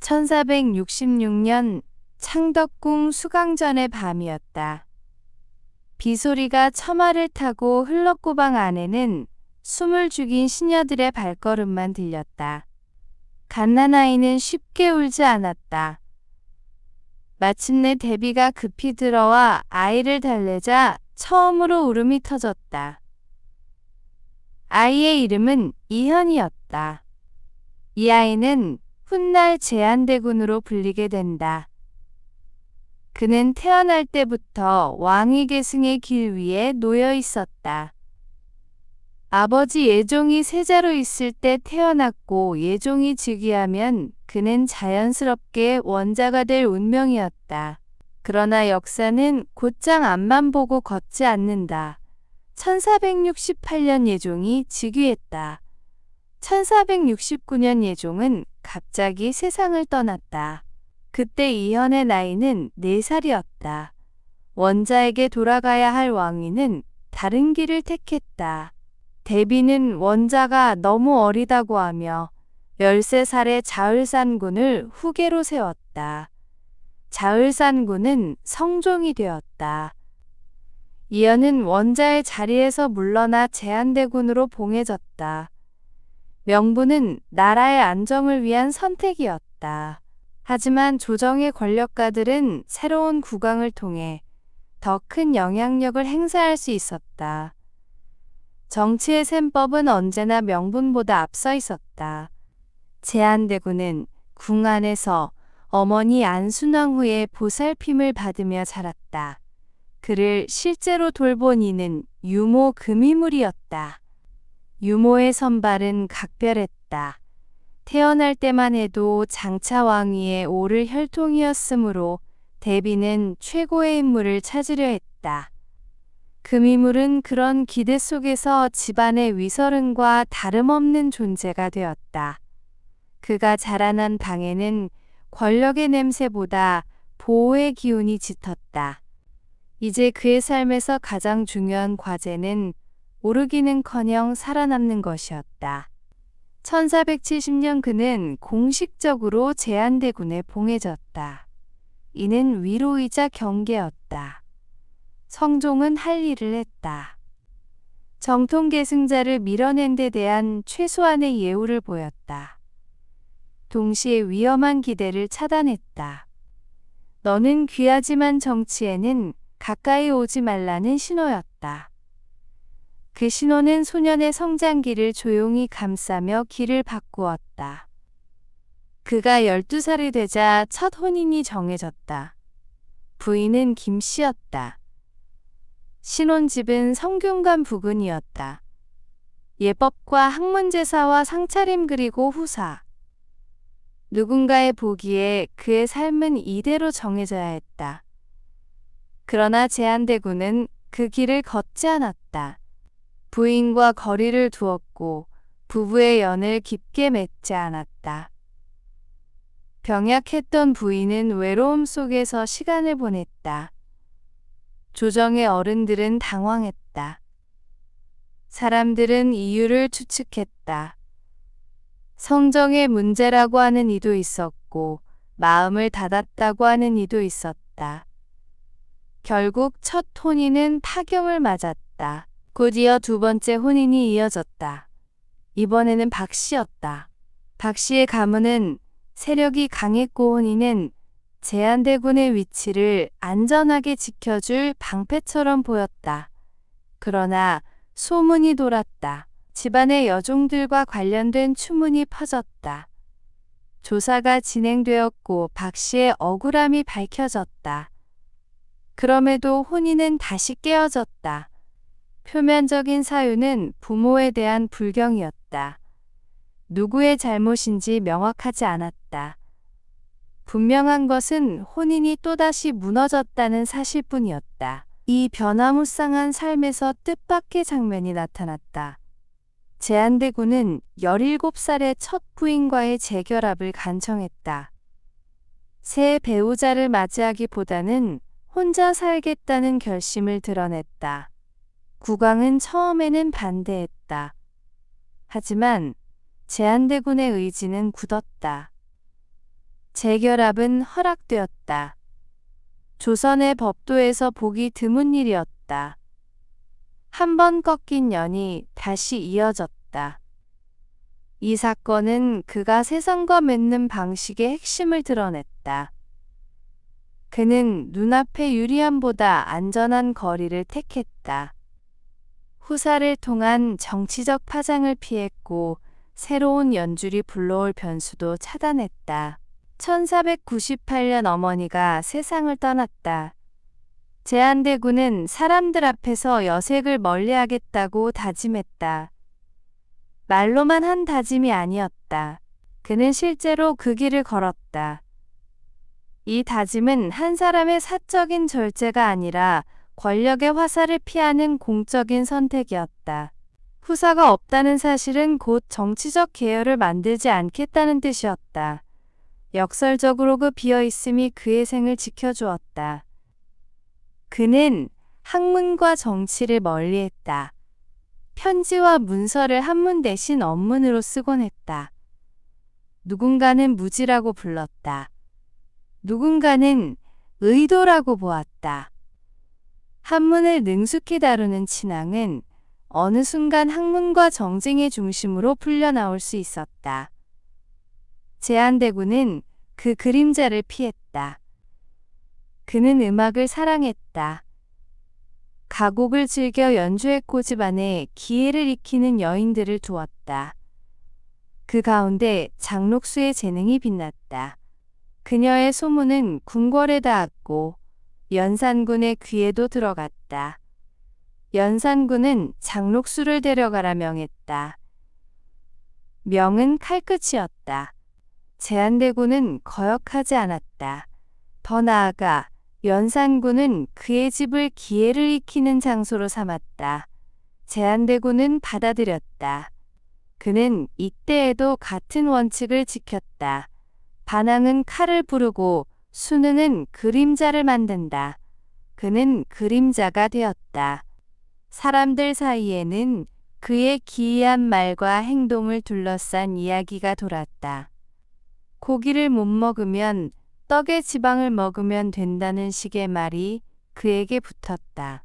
1466년 창덕궁 수강전의 밤이었다. 비소리가 처마를 타고 흘럭고방 안에는 숨을 죽인 시녀들의 발걸음만 들렸다. 갓난아이는 쉽게 울지 않았다. 마침내 대비가 급히 들어와 아이를 달래자 처음으로 울음이 터졌다. 아이의 이름은 이현이었다. 이 아이는 훗날 제한대군으로 불리게 된다. 그는 태어날 때부터 왕위 계승의 길 위에 놓여 있었다. 아버지 예종이 세자로 있을 때 태어났고 예종이 즉위하면 그는 자연스럽게 원자가 될 운명이었다. 그러나 역사는 곧장 앞만 보고 걷지 않는다. 1468년 예종이 즉위했다. 1469년 예종은 갑자기 세상을 떠났다. 그때 이현의 나이는 4살이었다. 원자에게 돌아가야 할 왕위는 다른 길을 택했다. 대비는 원자가 너무 어리다고 하며 13살의 자을산군을 후계로 세웠다. 자을산군은 성종이 되었다. 이현은 원자의 자리에서 물러나 제한대군으로 봉해졌다. 명분은 나라의 안정을 위한 선택이었다. 하지만 조정의 권력가들은 새로운 국왕을 통해 더 큰 영향력을 행사할 수 있었다. 정치의 셈법은 언제나 명분보다 앞서 있었다. 제한대군은 궁 안에서 어머니 안순왕후의 보살핌을 받으며 자랐다. 그를 실제로 돌본 이는 유모 금이물이었다. 유모의 선발은 각별했다. 태어날 때만 해도 장차 왕위에 오를 혈통이었으므로 대비는 최고의 인물을 찾으려 했다. 금이물은 그런 기대 속에서 집안의 위서른과 다름없는 존재가 되었다. 그가 자라난 방에는 권력의 냄새보다 보호의 기운이 짙었다. 이제 그의 삶에서 가장 중요한 과제는 오르기는커녕 살아남는 것이었다. 1470년 그는 공식적으로 제한대군에 봉해졌다. 이는 위로이자 경계였다. 성종은 할 일을 했다. 정통 계승자를 밀어낸 데 대한 최소한의 예우를 보였다. 동시에 위험한 기대를 차단했다. 너는 귀하지만 정치에는 가까이 오지 말라는 신호였다. 그 신호는 소년의 성장기를 조용히 감싸며 길을 바꾸었다. 그가 12살이 되자 첫 혼인이 정해졌다. 부인은 김씨였다. 신혼집은 성균관 부근이었다. 예법과 학문제사와 상차림 그리고 후사. 누군가의 보기에 그의 삶은 이대로 정해져야 했다. 그러나 제한대군은 그 길을 걷지 않았다. 부인과 거리를 두었고 부부의 연을 깊게 맺지 않았다. 병약했던 부인은 외로움 속에서 시간을 보냈다. 조정의 어른들은 당황했다. 사람들은 이유를 추측했다. 성정의 문제라고 하는 이도 있었고 마음을 닫았다고 하는 이도 있었다. 결국 첫 혼인은 파경을 맞았다. 곧이어 두 번째 혼인이 이어졌다. 이번에는 박씨였다. 박씨의 가문은 세력이 강했고 혼인은 제한대군의 위치를 안전하게 지켜줄 방패처럼 보였다. 그러나 소문이 돌았다. 집안의 여종들과 관련된 추문이 퍼졌다. 조사가 진행되었고 박씨의 억울함이 밝혀졌다. 그럼에도 혼인은 다시 깨어졌다. 표면적인 사유는 부모에 대한 불경이었다. 누구의 잘못인지 명확하지 않았다. 분명한 것은 혼인이 또다시 무너졌다는 사실뿐이었다. 이 변화무쌍한 삶에서 뜻밖의 장면이 나타났다. 제한대군은 17살의 첫 부인과의 재결합을 간청했다. 새 배우자를 맞이하기보다는 혼자 살겠다는 결심을 드러냈다. 국왕은 처음에는 반대했다. 하지만 제한대군의 의지는 굳었다. 재결합은 허락되었다. 조선의 법도에서 보기 드문 일이었다. 한 번 꺾인 연이 다시 이어졌다. 이 사건은 그가 세상과 맺는 방식의 핵심을 드러냈다. 그는 눈앞의 유리함보다 안전한 거리를 택했다. 후사를 통한 정치적 파장을 피했고 새로운 연줄이 불러올 변수도 차단했다. 1498년 어머니가 세상을 떠났다. 제한대군은 사람들 앞에서 여색을 멀리하겠다고 다짐했다. 말로만 한 다짐이 아니었다. 그는 실제로 그 길을 걸었다. 이 다짐은 한 사람의 사적인 절제가 아니라 권력의 화살을 피하는 공적인 선택이었다. 후사가 없다는 사실은 곧 정치적 계열을 만들지 않겠다는 뜻이었다. 역설적으로 그 비어있음이 그의 생을 지켜주었다. 그는 학문과 정치를 멀리했다. 편지와 문서를 한문 대신 언문으로 쓰곤 했다. 누군가는 무지라고 불렀다. 누군가는 의도라고 보았다. 한문을 능숙히 다루는 친왕은 어느 순간 학문과 정쟁의 중심으로 풀려나올 수 있었다. 제한대군은 그 그림자를 피했다. 그는 음악을 사랑했다. 가곡을 즐겨 연주했고 집안에 기회를 익히는 여인들을 두었다. 그 가운데 장록수의 재능이 빛났다. 그녀의 소문은 궁궐에 닿았고 연산군의 귀에도 들어갔다. 연산군은 장록수를 데려가라 명했다. 명은 칼끝이었다. 제한대군은 거역하지 않았다. 더 나아가 연산군은 그의 집을 기회를 익히는 장소로 삼았다. 제한대군은 받아들였다. 그는 이때에도 같은 원칙을 지켰다. 반항은 칼을 부르고 수능은 그림자를 만든다. 그는 그림자가 되었다. 사람들 사이에는 그의 기이한 말과 행동을 둘러싼 이야기가 돌았다. 고기를 못 먹으면 떡의 지방을 먹으면 된다는 식의 말이 그에게 붙었다.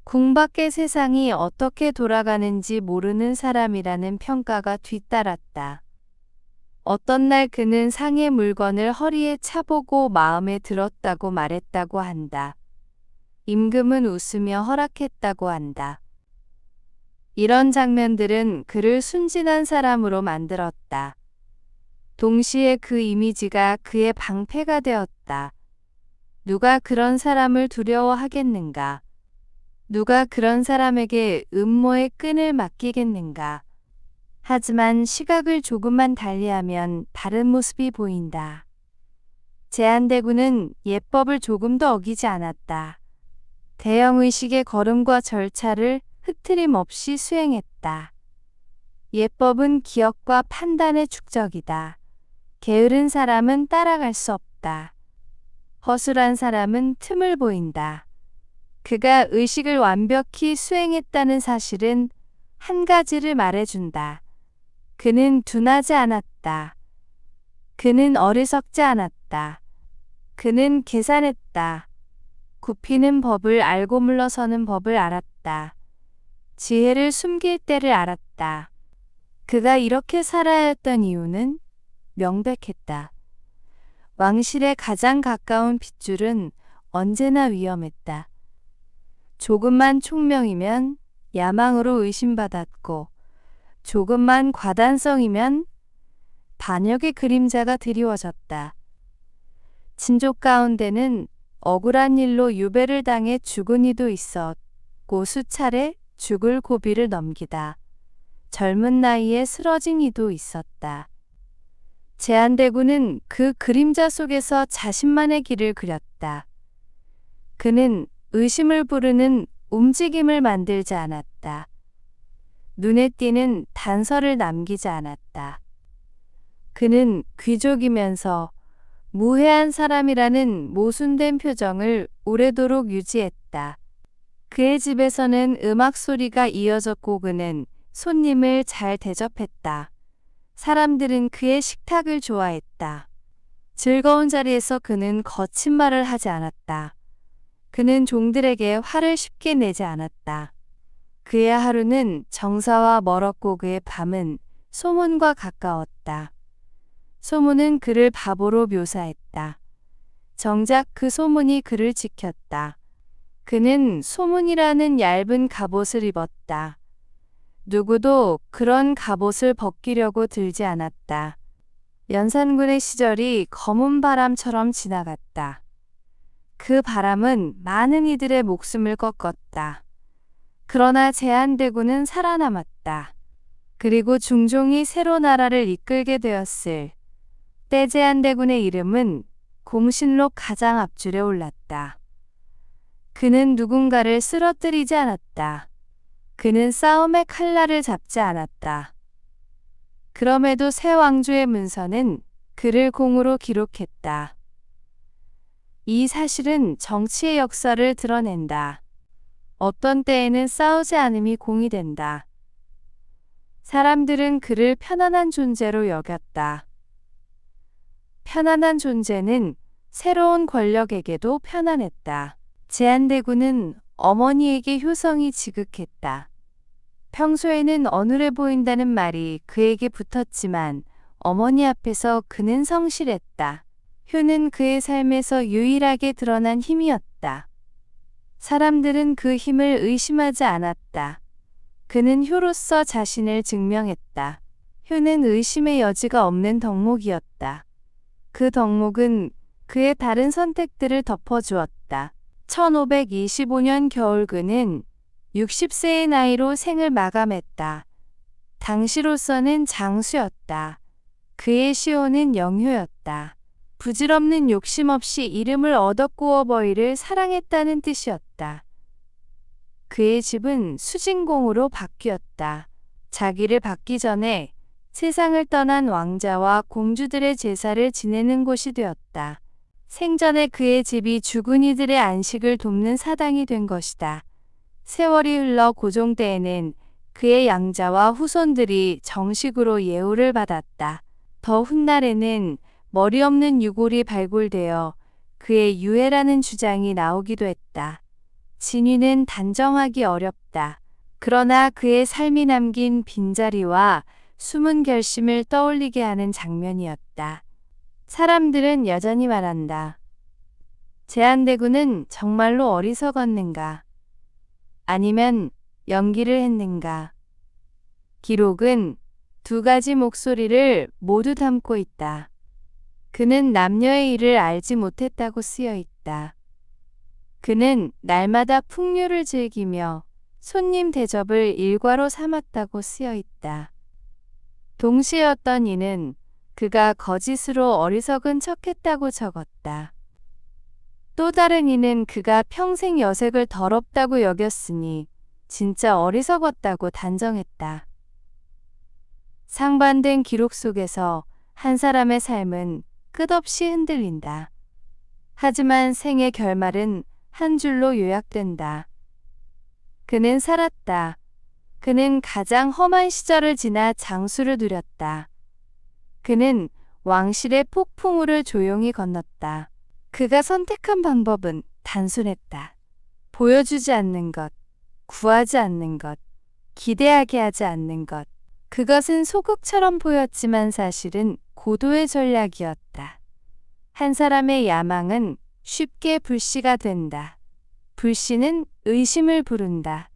궁밖의 세상이 어떻게 돌아가는지 모르는 사람이라는 평가가 뒤따랐다. 어떤 날 그는 상의 물건을 허리에 차보고 마음에 들었다고 말했다고 한다. 임금은 웃으며 허락했다고 한다. 이런 장면들은 그를 순진한 사람으로 만들었다. 동시에 그 이미지가 그의 방패가 되었다. 누가 그런 사람을 두려워하겠는가? 누가 그런 사람에게 음모의 끈을 맡기겠는가? 하지만 시각을 조금만 달리하면 다른 모습이 보인다. 제한대군은 예법을 조금도 어기지 않았다. 대형의식의 걸음과 절차를 흐트림 없이 수행했다. 예법은 기억과 판단의 축적이다. 게으른 사람은 따라갈 수 없다. 허술한 사람은 틈을 보인다. 그가 의식을 완벽히 수행했다는 사실은 한 가지를 말해준다. 그는 둔하지 않았다. 그는 어리석지 않았다. 그는 계산했다. 굽히는 법을 알고 물러서는 법을 알았다. 지혜를 숨길 때를 알았다. 그가 이렇게 살아야 했던 이유는 명백했다. 왕실에 가장 가까운 핏줄은 언제나 위험했다. 조금만 총명이면 야망으로 의심받았고 조금만 과단성이면 반역의 그림자가 드리워졌다. 친족 가운데는 억울한 일로 유배를 당해 죽은 이도 있었고 수차례 죽을 고비를 넘기다 젊은 나이에 쓰러진 이도 있었다. 제한대군은 그 그림자 속에서 자신만의 길을 그렸다. 그는 의심을 부르는 움직임을 만들지 않았다. 눈에 띄는 단서를 남기지 않았다. 그는 귀족이면서 무해한 사람이라는 모순된 표정을 오래도록 유지했다. 그의 집에서는 음악 소리가 이어졌고 그는 손님을 잘 대접했다. 사람들은 그의 식탁을 좋아했다. 즐거운 자리에서 그는 거친 말을 하지 않았다. 그는 종들에게 화를 쉽게 내지 않았다. 그의 하루는 정사와 멀었고 그의 밤은 소문과 가까웠다. 소문은 그를 바보로 묘사했다. 정작 그 소문이 그를 지켰다. 그는 소문이라는 얇은 갑옷을 입었다. 누구도 그런 갑옷을 벗기려고 들지 않았다. 연산군의 시절이 검은 바람처럼 지나갔다. 그 바람은 많은 이들의 목숨을 꺾었다. 그러나 제한대군은 살아남았다. 그리고 중종이 새로 나라를 이끌게 되었을 때 제한대군의 이름은 공신록 가장 앞줄에 올랐다. 그는 누군가를 쓰러뜨리지 않았다. 그는 싸움의 칼날을 잡지 않았다. 그럼에도 새 왕조의 문서는 그를 공으로 기록했다. 이 사실은 정치의 역사를 드러낸다. 어떤 때에는 싸우지 않음이 공이 된다. 사람들은 그를 편안한 존재로 여겼다. 편안한 존재는 새로운 권력에게도 편안했다. 제한대군은 어머니에게 효성이 지극했다. 평소에는 어눌해 보인다는 말이 그에게 붙었지만 어머니 앞에서 그는 성실했다. 효는 그의 삶에서 유일하게 드러난 힘이었다. 사람들은 그 힘을 의심하지 않았다. 그는 효로서 자신을 증명했다. 효는 의심의 여지가 없는 덕목이었다. 그 덕목은 그의 다른 선택들을 덮어주었다. 1525년 겨울 그는 60세의 나이로 생을 마감했다. 당시로서는 장수였다. 그의 시호는 영효였다. 부질없는 욕심 없이 이름을 얻어꾸어 버이를 사랑했다는 뜻이었다. 그의 집은 수진공으로 바뀌었다. 자기를 받기 전에 세상을 떠난 왕자와 공주들의 제사를 지내는 곳이 되었다. 생전에 그의 집이 죽은 이들의 안식을 돕는 사당이 된 것이다. 세월이 흘러 고종 때에는 그의 양자와 후손들이 정식으로 예우를 받았다. 더 훗날에는 머리 없는 유골이 발굴되어 그의 유해라는 주장이 나오기도 했다. 진위는 단정하기 어렵다. 그러나 그의 삶이 남긴 빈자리와 숨은 결심을 떠올리게 하는 장면이었다. 사람들은 여전히 말한다. 제한대군은 정말로 어리석었는가? 아니면 연기를 했는가? 기록은 두 가지 목소리를 모두 담고 있다. 그는 남녀의 일을 알지 못했다고 쓰여 있다. 그는 날마다 풍류를 즐기며 손님 대접을 일과로 삼았다고 쓰여 있다. 동시에 어떤 이는 그가 거짓으로 어리석은 척했다고 적었다. 또 다른 이는 그가 평생 여색을 더럽다고 여겼으니 진짜 어리석었다고 단정했다. 상반된 기록 속에서 한 사람의 삶은 끝없이 흔들린다. 하지만 생의 결말은 한 줄로 요약된다. 그는 살았다. 그는 가장 험한 시절을 지나 장수를 누렸다. 그는 왕실의 폭풍우를 조용히 건넜다. 그가 선택한 방법은 단순했다. 보여주지 않는 것, 구하지 않는 것, 기대하게 하지 않는 것. 그것은 소극처럼 보였지만 사실은 고도의 전략이었다. 한 사람의 야망은 쉽게 불씨가 된다. 불씨는 의심을 부른다.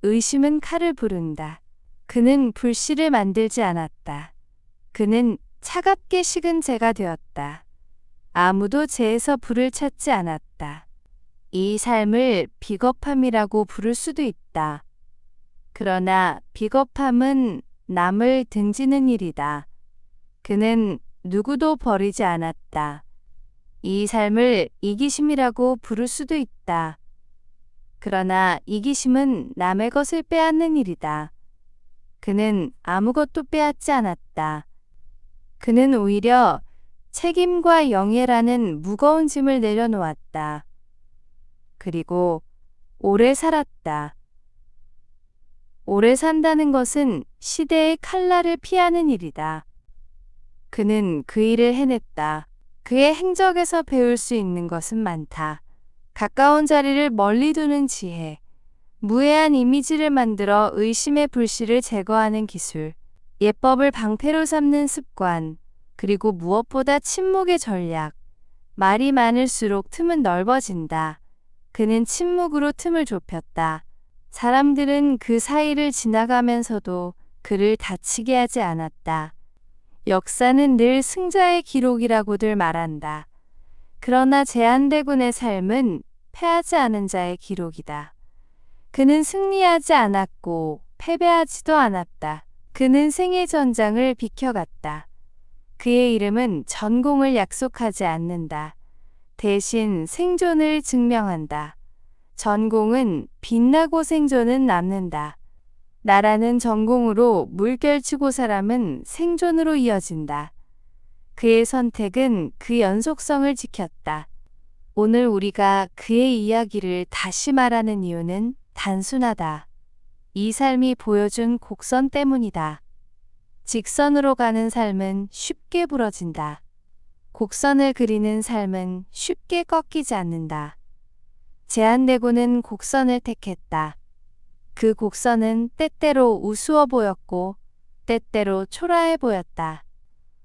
의심은 칼을 부른다. 그는 불씨를 만들지 않았다. 그는 차갑게 식은 재가 되었다. 아무도 재에서 불을 찾지 않았다. 이 삶을 비겁함이라고 부를 수도 있다. 그러나 비겁함은 남을 등지는 일이다. 그는 누구도 버리지 않았다. 이 삶을 이기심이라고 부를 수도 있다. 그러나 이기심은 남의 것을 빼앗는 일이다. 그는 아무것도 빼앗지 않았다. 그는 오히려 책임과 영예라는 무거운 짐을 내려놓았다. 그리고 오래 살았다. 오래 산다는 것은 시대의 칼날을 피하는 일이다. 그는 그 일을 해냈다. 그의 행적에서 배울 수 있는 것은 많다. 가까운 자리를 멀리 두는 지혜, 무해한 이미지를 만들어 의심의 불씨를 제거하는 기술, 예법을 방패로 삼는 습관, 그리고 무엇보다 침묵의 전략. 말이 많을수록 틈은 넓어진다. 그는 침묵으로 틈을 좁혔다. 사람들은 그 사이를 지나가면서도 그를 다치게 하지 않았다. 역사는 늘 승자의 기록이라고들 말한다. 그러나 제한대군의 삶은 패하지 않은 자의 기록이다. 그는 승리하지 않았고 패배하지도 않았다. 그는 생의 전장을 비켜갔다. 그의 이름은 전공을 약속하지 않는다. 대신 생존을 증명한다. 전공은 빛나고 생존은 남는다. 나라는 전공으로 물결치고 사람은 생존으로 이어진다. 그의 선택은 그 연속성을 지켰다. 오늘 우리가 그의 이야기를 다시 말하는 이유는 단순하다. 이 삶이 보여준 곡선 때문이다. 직선으로 가는 삶은 쉽게 부러진다. 곡선을 그리는 삶은 쉽게 꺾이지 않는다. 제한대군은 곡선을 택했다. 그 곡선은 때때로 우스워 보였고 때때로 초라해 보였다.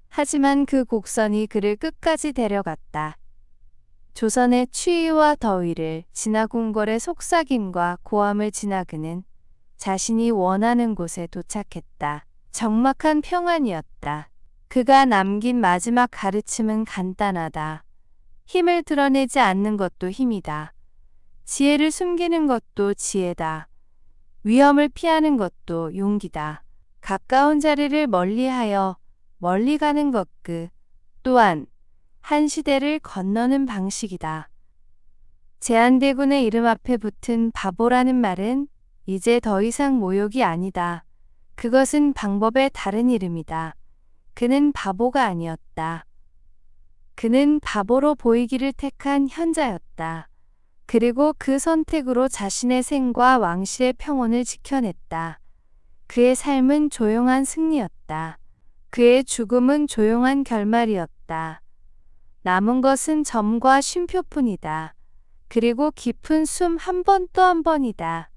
하지만 그 곡선이 그를 끝까지 데려갔다. 조선의 추위와 더위를 지나 궁궐의 속삭임과 고함을 지나 그는 자신이 원하는 곳에 도착했다. 적막한 평안이었다. 그가 남긴 마지막 가르침은 간단하다. 힘을 드러내지 않는 것도 힘이다. 지혜를 숨기는 것도 지혜다. 위험을 피하는 것도 용기다. 가까운 자리를 멀리하여 멀리 가는 것 또한 한 시대를 건너는 방식이다. 제한대군의 이름 앞에 붙은 바보라는 말은 이제 더 이상 모욕이 아니다. 그것은 방법의 다른 이름이다. 그는 바보가 아니었다. 그는 바보로 보이기를 택한 현자였다. 그리고 그 선택으로 자신의 생과 왕실의 평온을 지켜냈다. 그의 삶은 조용한 승리였다. 그의 죽음은 조용한 결말이었다. 남은 것은 점과 쉼표뿐이다. 그리고 깊은 숨 한 번 또 한 번이다.